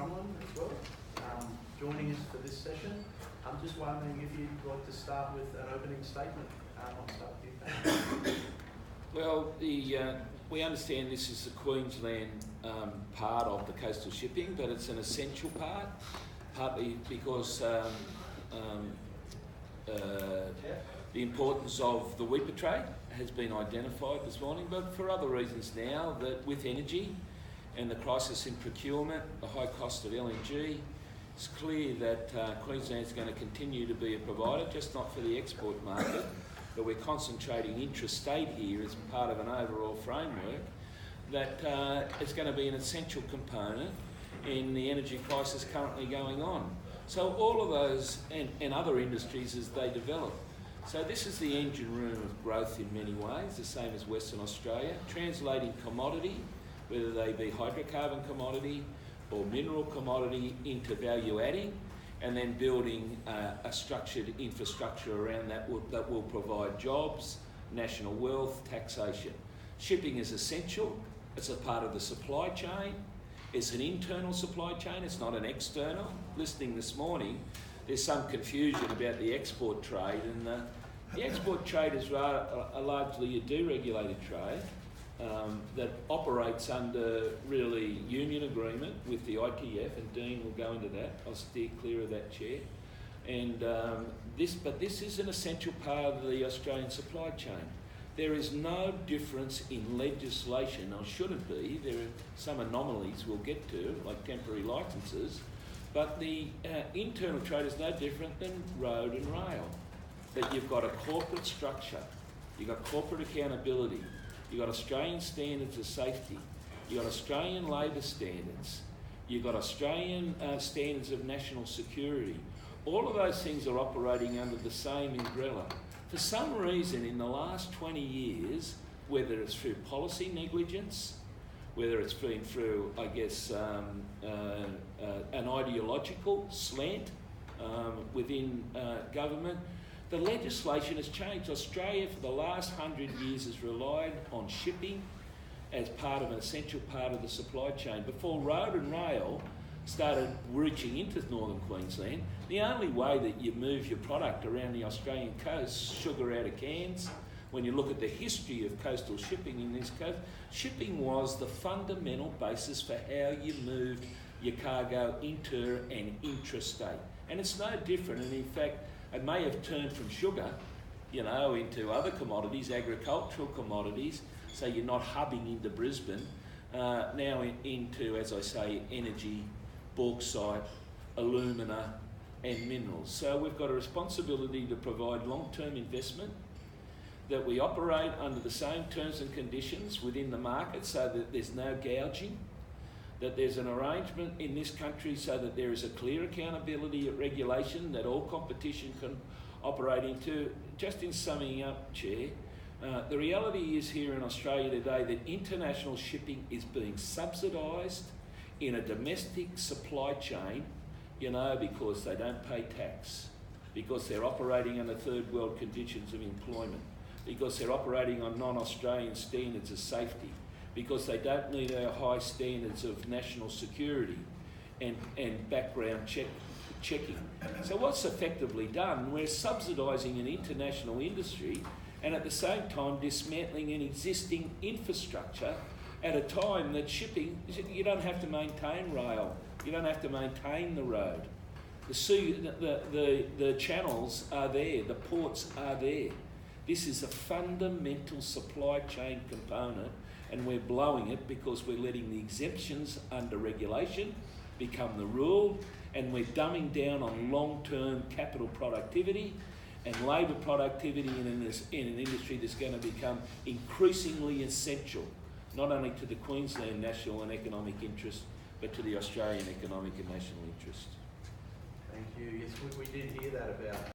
Crumlin as well, joining us for this session. I'm just wondering if you'd like to start with an opening statement. I'll start with you. Well, we understand this is the Queensland part of the coastal shipping, but it's an essential part, partly because the importance of the weeper trade has been identified this morning, but for other reasons now, that with energy and the crisis in procurement, the high cost of LNG, it's clear that Queensland is going to continue to be a provider, just not for the export market, but we're concentrating intrastate here as part of an overall framework that is going to be an essential component in the energy crisis currently going on. So all of those and other industries as they develop. So this is the engine room of growth in many ways, the same as Western Australia, translating commodity, whether they be hydrocarbon commodity or mineral commodity, into value adding, and then building a structured infrastructure around that will provide jobs, national wealth, taxation. Shipping is essential. It's a part of the supply chain. It's an internal supply chain, it's not an external. Listening this morning, there's some confusion about the export trade, and the export trade is largely a deregulated trade that operates under really union agreement with the ITF, and Dean will go into that. I'll steer clear of that, Chair. And this is an essential part of the Australian supply chain. There is no difference in legislation, or should it be. There are some anomalies we'll get to, like temporary licences, but the internal trade is no different than road and rail. That you've got a corporate structure, you've got corporate accountability, you've got Australian standards of safety, you've got Australian labour standards, you've got Australian standards of national security. All of those things are operating under the same umbrella. For some reason, in the last 20 years, whether it's through policy negligence, whether it's been through, I guess, an ideological slant within government, the legislation has changed. Australia, for the last 100 years, has relied on shipping as part of an essential part of the supply chain. Before road and rail started reaching into northern Queensland, the only way that you move your product around the Australian coast, sugar out of cans, when you look at the history of coastal shipping in this coast, shipping was the fundamental basis for how you moved your cargo inter and intrastate. And it's no different, and in fact, it may have turned from sugar, into other commodities, agricultural commodities, so you're not hubbing into Brisbane, now into, as I say, energy, bauxite, alumina and minerals. So we've got a responsibility to provide long-term investment, that we operate under the same terms and conditions within the market so that there's no gouging, that there's an arrangement in this country so that there is a clear accountability at regulation that all competition can operate into. Just in summing up, Chair, the reality is here in Australia today that international shipping is being subsidised in a domestic supply chain, because they don't pay tax, because they're operating under third world conditions of employment, because they're operating on non-Australian standards of safety, because they don't meet our high standards of national security and background checking. So what's effectively done, we're subsidising an international industry and at the same time dismantling an existing infrastructure at a time that shipping, you don't have to maintain rail, you don't have to maintain the road. The channels are there, the ports are there. This is a fundamental supply chain component, and we're blowing it because we're letting the exemptions under regulation become the rule, and we're dumbing down on long-term capital productivity and labour productivity in an industry that's going to become increasingly essential, not only to the Queensland national and economic interest, but to the Australian economic and national interest. Thank you. Yes, we did hear that about